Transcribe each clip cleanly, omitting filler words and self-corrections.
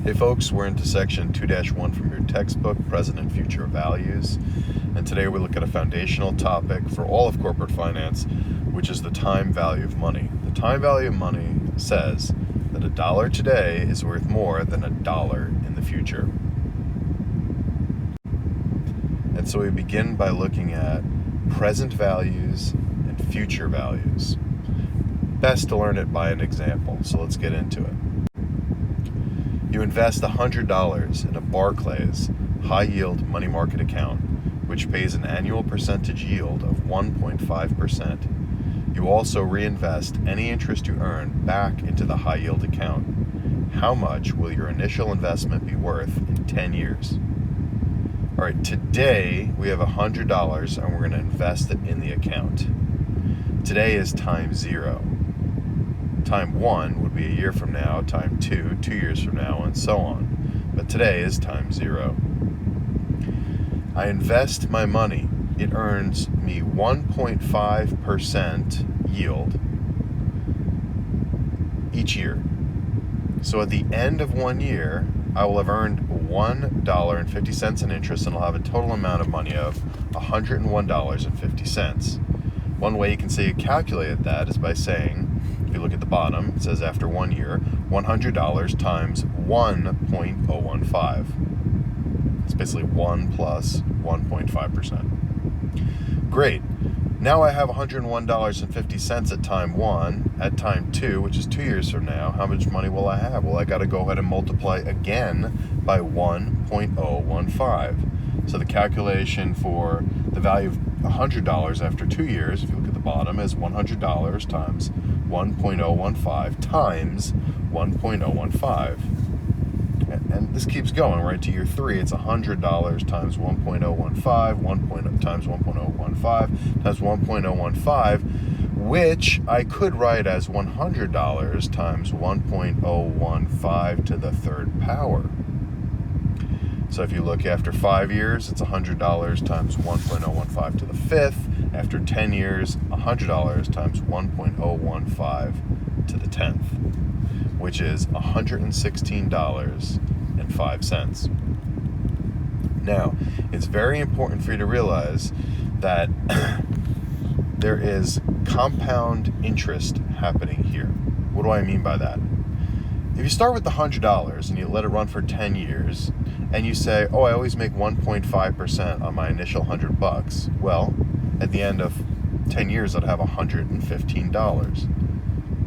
Hey folks, we're into section 2-1 from your textbook, Present and Future Values. And today we look at a foundational topic for all of corporate finance, which is the time value of money. The time value of money says that $1 today is worth more than $1 in the future. And so we begin by looking at present values and future values. Best to learn it by an example, so let's get into it. You invest $100 in a Barclays high-yield money market account, which pays an annual percentage yield of 1.5%. You also reinvest any interest you earn back into the high-yield account. How much will your initial investment be worth in 10 years? All right, today we have $100 and we're going to invest it in the account. Today is time 0. Time 1 would be a year from now, time 2, 2 years from now, and so on. But today is time 0. I invest my money. It earns me 1.5% yield each year. So at the end of 1 year, I will have earned $1.50 in interest, and I'll have a total amount of money of $101.50. One way you can say you calculated that is by saying, if you look at the bottom, it says after 1 year, $100 times 1.015. It's basically 1 plus 1.5%. Great. Now I have $101.50 at time 1. At time 2, which is 2 years from now, how much money will I have? Well, I got to go ahead and multiply again by 1.015. So the calculation for the value of $100 after 2 years, if you look at the bottom, is $100 times 1.015 times 1.015. And this keeps going, right? To year 3, it's $100 times 1.015, times 1.015 times 1.015, which I could write as $100 times 1.015 to the third power. So if you look after 5 years, it's $100 times 1.015 to the fifth. After 10 years, $100 times 1.015 to the 10th, which is $116.05. Now, it's very important for you to realize that there is compound interest happening here. What do I mean by that? If you start with the $100 and you let it run for 10 years, and you say, oh, I always make 1.5% on my initial $100, well, at the end of 10 years, I'd have $115.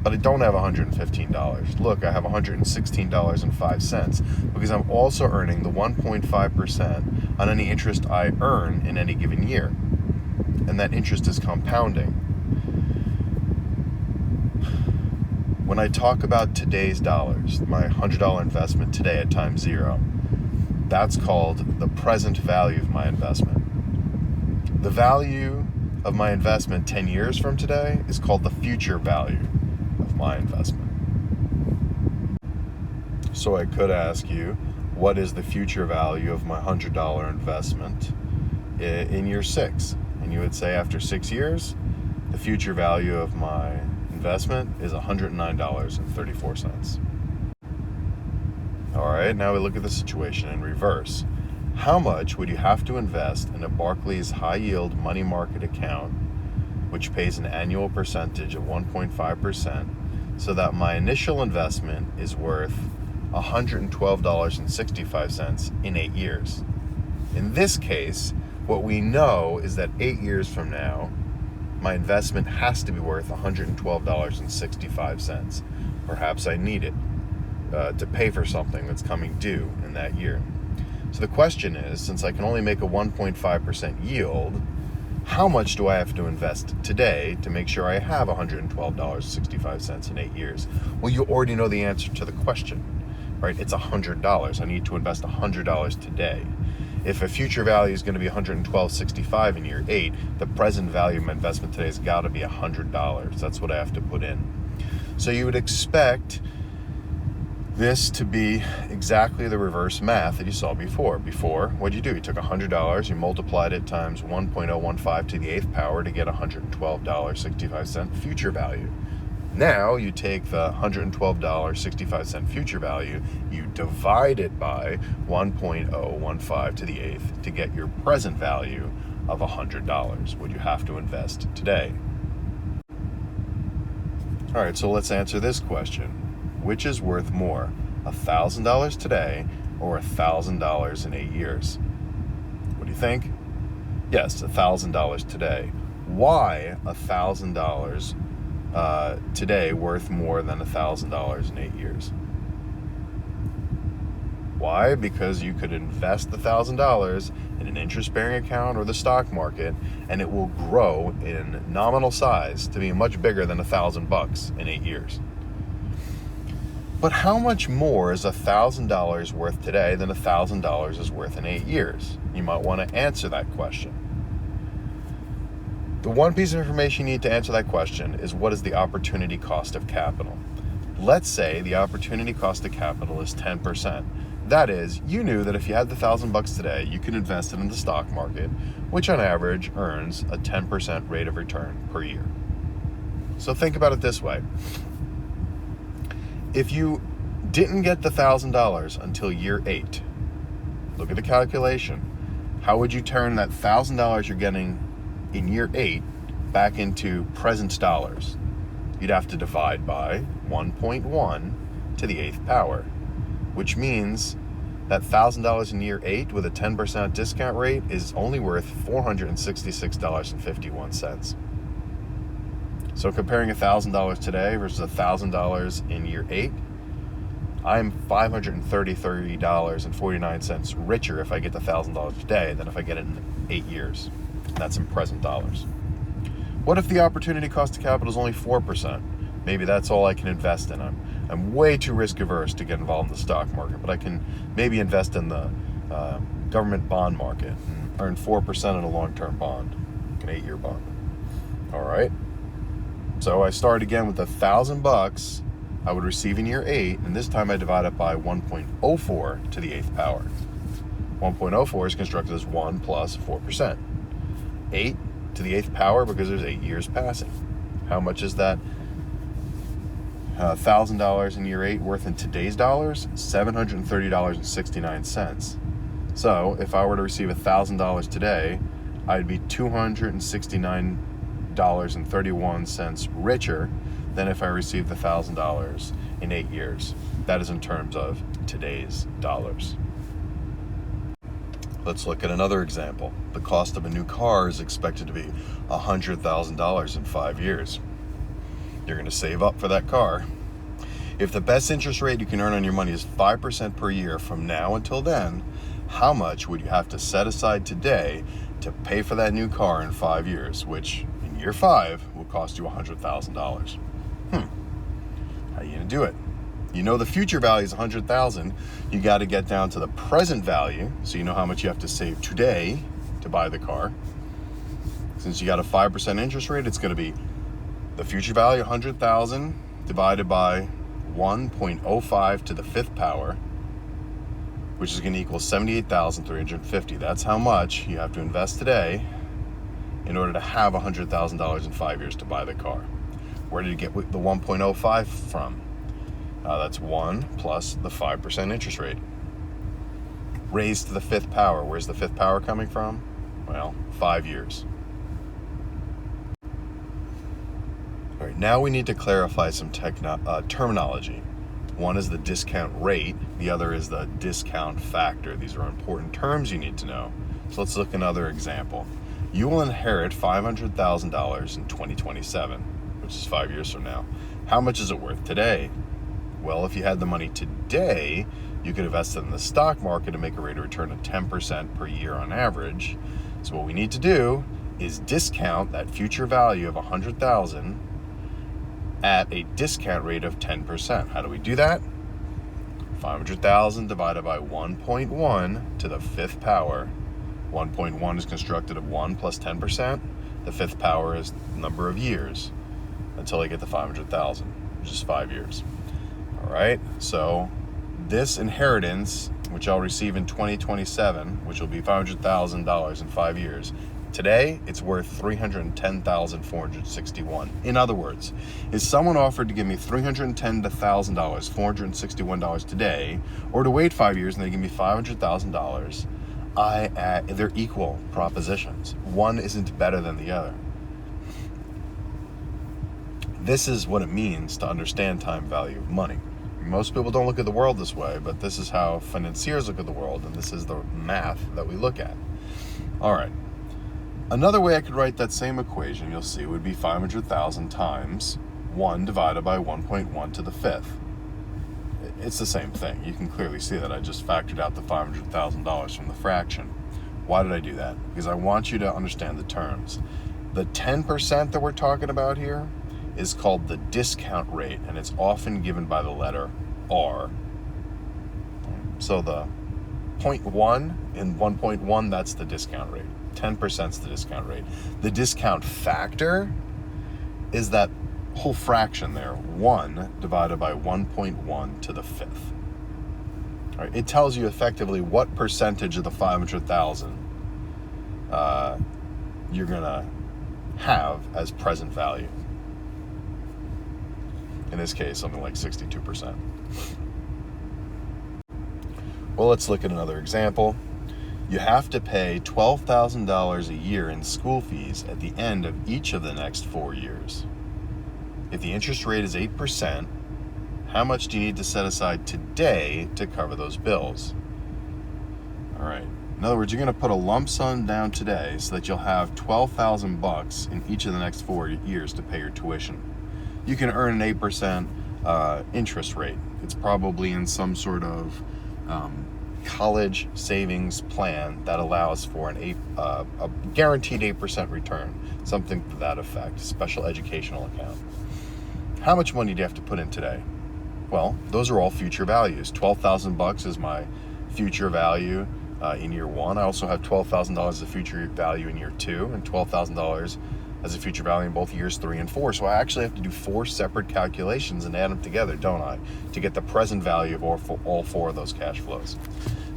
But I don't have $115. Look, I have $116.05 because I'm also earning the 1.5% on any interest I earn in any given year. And that interest is compounding. When I talk about today's dollars, my $100 investment today at time 0, that's called the present value of my investment. The value of my investment 10 years from today is called the future value of my investment. So I could ask you, what is the future value of my $100 investment in year 6? And you would say after 6 years, the future value of my investment is $109.34. All right, now we look at the situation in reverse. How much would you have to invest in a Barclays high-yield money market account, which pays an annual percentage of 1.5%, so that my initial investment is worth $112.65 in 8 years? In this case, what we know is that 8 years from now, my investment has to be worth $112.65. Perhaps I need it to pay for something that's coming due in that year. So the question is, since I can only make a 1.5% yield, how much do I have to invest today to make sure I have $112.65 in 8 years? Well, you already know the answer to the question, right? It's $100. I need to invest $100 today. If a future value is going to be $112.65 in year 8, the present value of my investment today has got to be $100. That's what I have to put in. So you would expect this to be exactly the reverse math that you saw before. Before, what did you do? You took $100, you multiplied it times 1.015 to the 8th power to get $112.65 future value. Now you take the $112.65 future value, you divide it by 1.015 to the eighth to get your present value of $100, what you have to invest today. All right, so let's answer this question. Which is worth more, $1,000 today or $1,000 in 8 years? What do you think? Yes, $1,000 today. Why $1,000 today worth more than $1,000 in 8 years? Why? Because you could invest the $1,000 in an interest-bearing account or the stock market, and it will grow in nominal size to be much bigger than $1,000 in 8 years. But how much more is $1,000 worth today than $1,000 is worth in 8 years? You might want to answer that question. The one piece of information you need to answer that question is, what is the opportunity cost of capital? Let's say the opportunity cost of capital is 10%. That is, you knew that if you had the $1,000 today, you could invest it in the stock market, which on average earns a 10% rate of return per year. So think about it this way. If you didn't get the $1,000 until year 8, look at the calculation. How would you turn that $1,000 you're getting in year 8 back into present dollars? You'd have to divide by 1.1 to the 8th power, which means that $1,000 in year 8 with a 10% discount rate is only worth $466.51. So comparing $1,000 today versus $1,000 in year 8, I'm $533.49 richer if I get the $1,000 today than if I get it in 8 years. That's in present dollars. What if the opportunity cost of capital is only 4%? Maybe that's all I can invest in. I'm way too risk averse to get involved in the stock market, but I can maybe invest in the government bond market and earn 4% in a long-term bond, an 8-year bond. All right. So I start again with $1,000 I would receive in year 8, and this time I divide it by 1.04 to the 8th power. 1.04 is constructed as 1 plus 4%. 8 to the 8th power because there's 8 years passing. How much is that $1,000 in year 8 worth in today's dollars? $730.69. So if I were to receive $1,000 today, I'd be $269.31 richer than if I received $1,000 in 8 years. That is in terms of today's dollars. Let's look at another example. The cost of a new car is expected to be $100,000 in 5 years. You're going to save up for that car. If the best interest rate you can earn on your money is 5% per year from now until then, how much would you have to set aside today to pay for that new car in 5 years, which in year 5 will cost you $100,000? How are you going to do it? You know the future value is $100,000. You got to get down to the present value, so you know how much you have to save today to buy the car. Since you got a 5% interest rate, it's going to be the future value, $100,000, divided by 1.05 to the 5th power, which is going to equal $78,350. That's how much you have to invest today in order to have $100,000 in 5 years to buy the car. Where did you get the 1.05 from? That's 1 plus the 5% interest rate. Raised to the 5th power. Where's the 5th power coming from? Well, 5 years. All right, now we need to clarify some terminology. One is the discount rate. The other is the discount factor. These are important terms you need to know. So let's look at another example. You will inherit $500,000 in 2027, which is 5 years from now. How much is it worth today? Well, if you had the money today, you could invest it in the stock market and make a rate of return of 10% per year on average. So what we need to do is discount that future value of $100,000 at a discount rate of 10%. How do we do that? 500,000 divided by 1.1 to the 5th power. 1.1 is constructed of 1 plus 10%. The 5th power is the number of years until I get the 500,000, which is 5 years. All right, so this inheritance, which I'll receive in 2027, which will be $500,000 in 5 years, Today, it's worth $310,461. In other words, is someone offered to give me $310,000, $461 today, or to wait 5 years and they give me $500,000, they're equal propositions. One isn't better than the other. This is what it means to understand time value of money. Most people don't look at the world this way, but this is how financiers look at the world, and this is the math that we look at. All right. Another way I could write that same equation, you'll see, would be 500,000 times 1 divided by 1.1 to the fifth. It's the same thing. You can clearly see that I just factored out the $500,000 from the fraction. Why did I do that? Because I want you to understand the terms. The 10% that we're talking about here is called the discount rate, and it's often given by the letter R. So the 0.1 in 1.1, that's the discount rate. 10% is the discount rate. The discount factor is that whole fraction there, 1 divided by 1.1 to the fifth. All right, it tells you effectively what percentage of the 500,000 you're gonna have as present value. In this case, something like 62%. Well, let's look at another example. You have to pay $12,000 a year in school fees at the end of each of the next 4 years. If the interest rate is 8%, how much do you need to set aside today to cover those bills? All right. In other words, you're going to put a lump sum down today so that you'll have $12,000 in each of the next 4 years to pay your tuition. You can earn an 8% interest rate. It's probably in some sort of college savings plan that allows for a guaranteed 8% return, something to that effect, special educational account. How much money do you have to put in today? Well, those are all future values. $12,000 is my future value in year 1. I also have $12,000 as a future value in year 2, and $12,000 as a future value in both years 3 and 4. So I actually have to do 4 separate calculations and add them together, don't I, to get the present value of all 4 of those cash flows.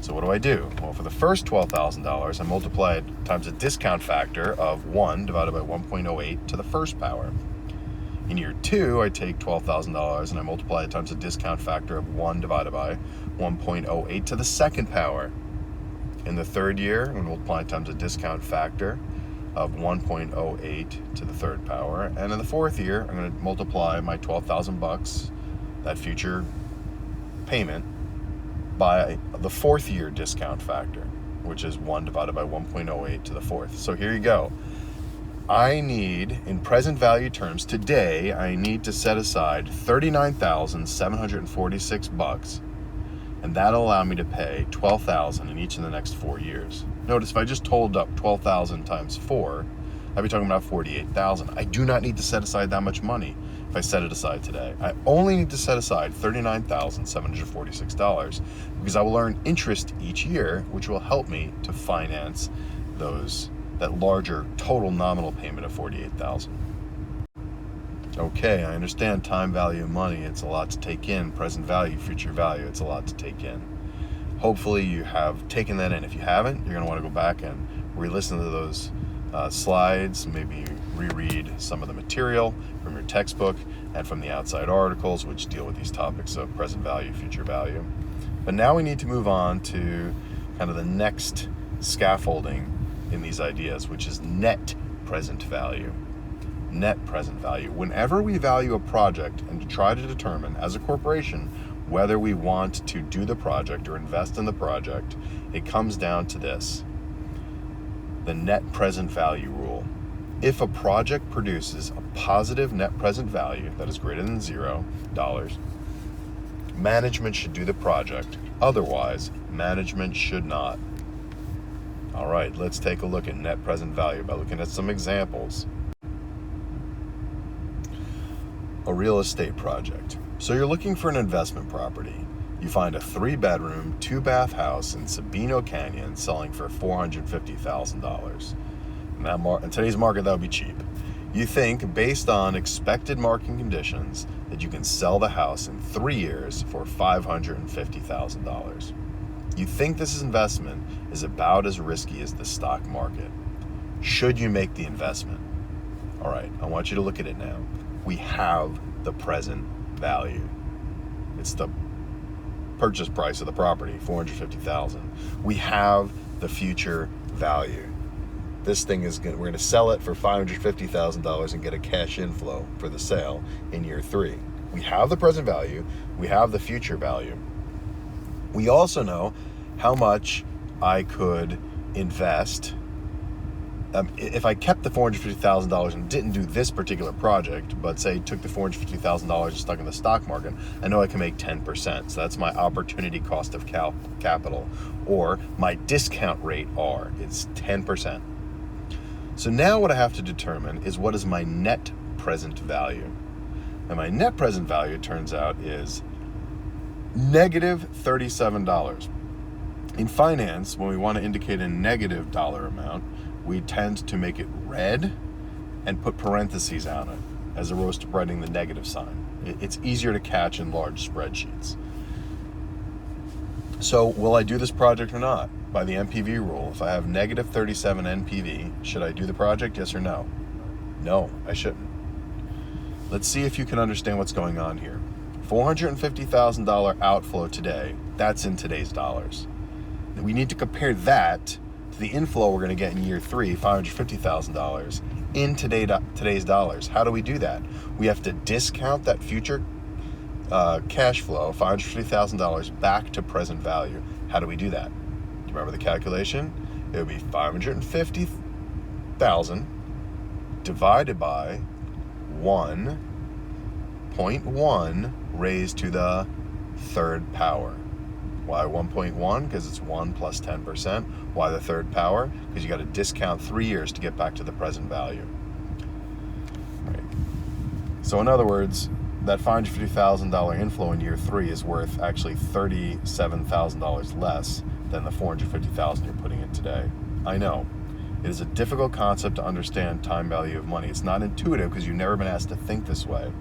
So what do? Well, for the first $12,000, I multiply it times a discount factor of 1 divided by 1.08 to the first power. In year 2, I take $12,000 and I multiply it times a discount factor of 1 divided by 1.08 to the second power. In the third year, I'm going to multiply it times a discount factor of 1.08 to the third power. And in the fourth year, I'm going to multiply my $12,000, that future payment, by the fourth year discount factor, which is 1 divided by 1.08 to the fourth. So here you go. I need, in present value terms, today, I need to set aside $39,746, and that'll allow me to pay $12,000 in each of the next 4 years. Notice if I just totaled up $12,000 times 4, I'd be talking about $48,000. I do not need to set aside that much money if I set it aside today. I only need to set aside $39,746 because I will earn interest each year, which will help me to finance that larger total nominal payment of $48,000. Okay, I understand time value of money. It's a lot to take in. Present value, future value, it's a lot to take in. Hopefully you have taken that in. If you haven't, you're going to want to go back and re-listen to those slides, maybe reread some of the material from your textbook and from the outside articles which deal with these topics of present value, future value. But now we need to move on to kind of the next scaffolding in these ideas, which is net present value. Net present value. Whenever we value a project and to try to determine as a corporation whether we want to do the project or invest in the project, it comes down to this: the net present value rule. If a project produces a positive net present value that is greater than $0, management should do the project. Otherwise, management should not. All right, let's take a look at net present value by looking at some examples. A real estate project. So you're looking for an investment property. You find a 3-bedroom, 2-bath house in Sabino Canyon selling for $450,000. In today's market, that would be cheap. You think, based on expected market conditions, that you can sell the house in 3 years for $550,000. You think this investment is about as risky as the stock market. Should you make the investment? All right, I want you to look at it now. We have the present value. It's the purchase price of the property, $450,000. We have the future value. This thing we're going to sell it for $550,000 and get a cash inflow for the sale in year 3. We have the present value. We have the future value. We also know how much I could invest. If I kept the $450,000 and didn't do this particular project, but say took the $450,000 and stuck in the stock market, I know I can make 10%. So that's my opportunity cost of capital, or my discount rate R. It's 10%. So now what I have to determine is what is my net present value. And my net present value, turns out, is negative $37. In finance, when we want to indicate a negative dollar amount, we tend to make it red and put parentheses on it, as opposed to writing the negative sign. It's easier to catch in large spreadsheets. So will I do this project or not? By the NPV rule, if I have negative 37 NPV, should I do the project, yes or no? No, I shouldn't. Let's see if you can understand what's going on here. $450,000 outflow today, that's in today's dollars. We need to compare that to the inflow we're going to get in year 3, $550,000, in today's dollars. How do we do that? We have to discount that future cash flow, $550,000, back to present value. How do we do that? Do you remember the calculation? It would be $550,000 divided by 1.1 raised to the third power. Why 1.1? Because it's 1 plus 10%. Why the third power? Because you got to discount 3 years to get back to the present value. Right. So in other words, that $550,000 inflow in year 3 is worth actually $37,000 less than the $450,000 you're putting in today. I know. It is a difficult concept to understand time value of money. It's not intuitive because you've never been asked to think this way.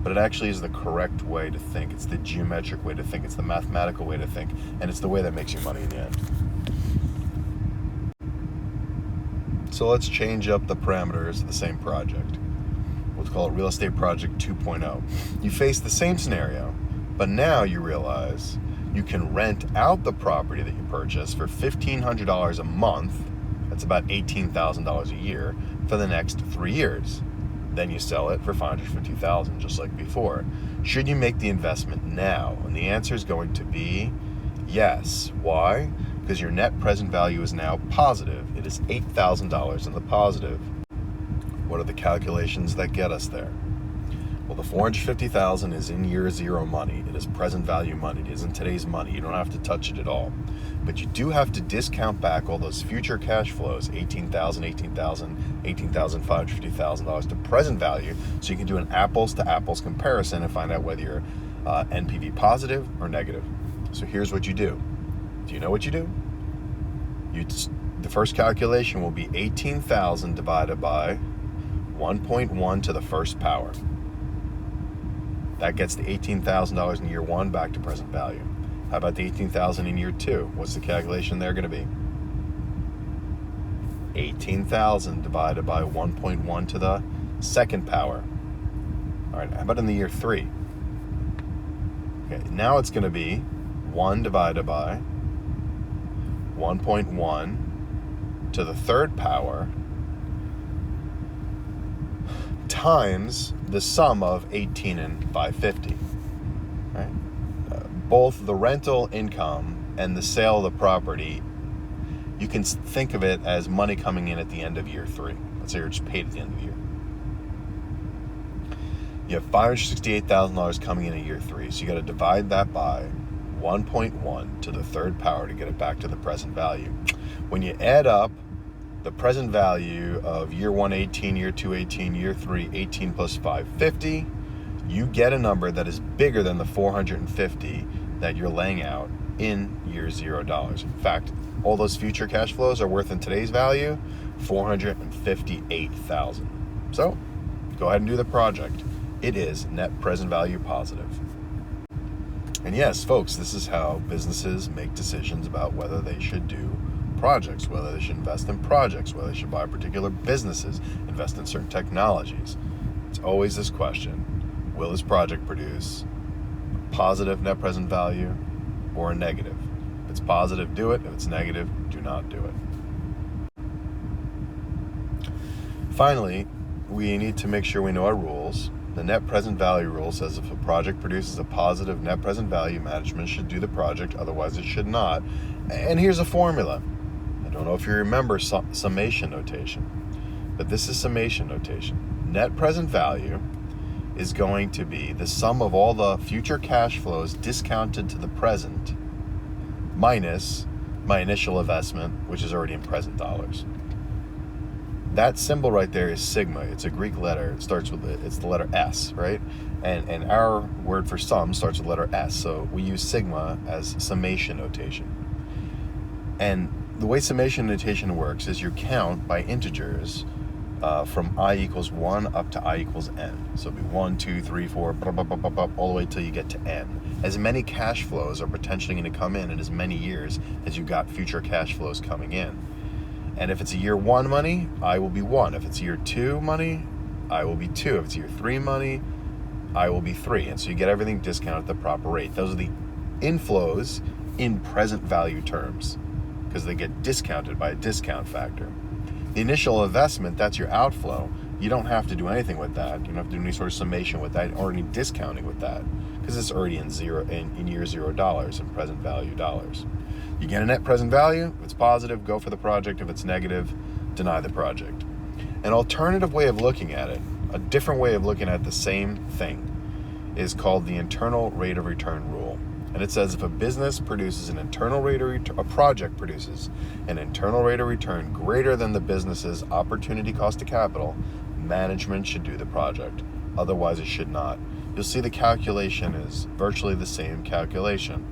But it actually is the correct way to think. It's the geometric way to think. It's the mathematical way to think. And it's the way that makes you money in the end. So let's change up the parameters of the same project. We'll call it Real Estate Project 2.0. You face the same scenario, but now you realize you can rent out the property that you purchased for $1,500 a month. That's about $18,000 a year for the next 3 years. Then you sell it for $550,000, just like before. Should you make the investment now? And the answer is going to be yes. Why? Because your net present value is now positive. It is $8,000 in the positive. What are the calculations that get us there? Well, the $450,000 is in year 0 money. It is present value money. It isn't today's money. You don't have to touch it at all. But you do have to discount back all those future cash flows, $18,550,000 to present value, so you can do an apples to apples comparison and find out whether you're NPV positive or negative. So here's what you do. Do you know what you do? The first calculation will be 18,000 divided by 1.1 to the first power. That gets the $18,000 in year 1 back to present value. How about the $18,000 in year 2? What's the calculation there going to be? 18,000 divided by 1.1 to the second power. All right, how about in the year 3? Okay, now it's going to be 1 divided by 1.1 to the third power times the sum of 18 and 550. Right? Both the rental income and the sale of the property, you can think of it as money coming in at the end of year 3. Let's say you're just paid at the end of the year. You have $568,000 coming in at year 3, so you got to divide that by 1.1 to the third power to get it back to the present value. When you add up the present value of year 1, 18, year 2, 18, year 3, 18 plus 550, you get a number that is bigger than the 450 that you're laying out in year $0. In fact, all those future cash flows are worth in today's value $458,000. So go ahead and do the project. It is net present value positive. And yes, folks, this is how businesses make decisions about whether they should do projects, whether they should invest in projects, whether they should buy particular businesses, invest in certain technologies. It's always this question: will this project produce a positive net present value or a negative? If it's positive, do it. If it's negative, do not do it. Finally, we need to make sure we know our rules. The net present value rule says if a project produces a positive net present value, management should do the project, otherwise it should not. And here's a formula. I don't know if you remember summation notation, but this is summation notation. Net present value is going to be the sum of all the future cash flows discounted to the present minus my initial investment, which is already in present dollars. That symbol right there is sigma. It's a Greek letter. It starts with it's the letter S, right? And our word for sum starts with the letter S. So we use sigma as summation notation. And the way summation notation works is you count by integers from I equals 1 up to I equals n. So it'll be 1, 2, 3, 4, all the way till you get to n. As many cash flows are potentially going to come in as many years as you got future cash flows coming in. And if it's a year 1 money, I will be 1. If it's year 2 money, I will be 2. If it's year 3 money, I will be 3. And so you get everything discounted at the proper rate. Those are the inflows in present value terms because they get discounted by a discount factor. The initial investment, that's your outflow. You don't have to do anything with that. You don't have to do any sort of summation with that or any discounting with that because it's already in year $0 in present value dollars. You get a net present value. If it's positive, go for the project. If it's negative, deny the project. An alternative way of looking at it, a different way of looking at the same thing, is called the internal rate of return rule. And it says if a business produces an internal rate of return, a project produces an internal rate of return greater than the business's opportunity cost of capital, management should do the project. Otherwise, it should not. You'll see the calculation is virtually the same calculation.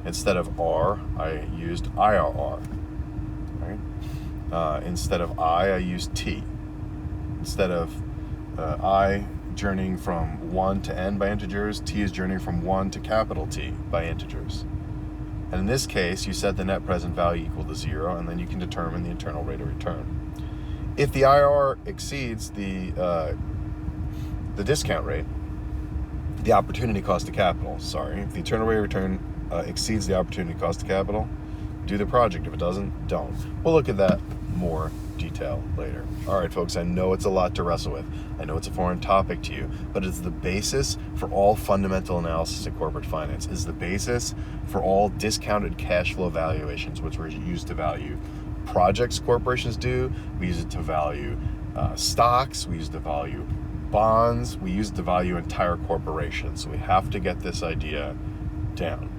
Instead of R, I used IRR. Right? Instead of I used T. Instead of I journeying from 1 to n by integers, T is journeying from 1 to capital T by integers. And in this case, you set the net present value equal to 0, and then you can determine the internal rate of return. If the IRR exceeds the discount rate, the opportunity cost of capital, if the internal rate of return exceeds the opportunity cost of capital, do the project. If it doesn't, don't. We'll look at that more detail later. All right, folks, I know it's a lot to wrestle with. I know it's a foreign topic to you, but it's the basis for all fundamental analysis in corporate finance. It's the basis for all discounted cash flow valuations, which we're used to value projects corporations do. We use it to value stocks. We use it to value bonds. We use it to value entire corporations. So we have to get this idea down.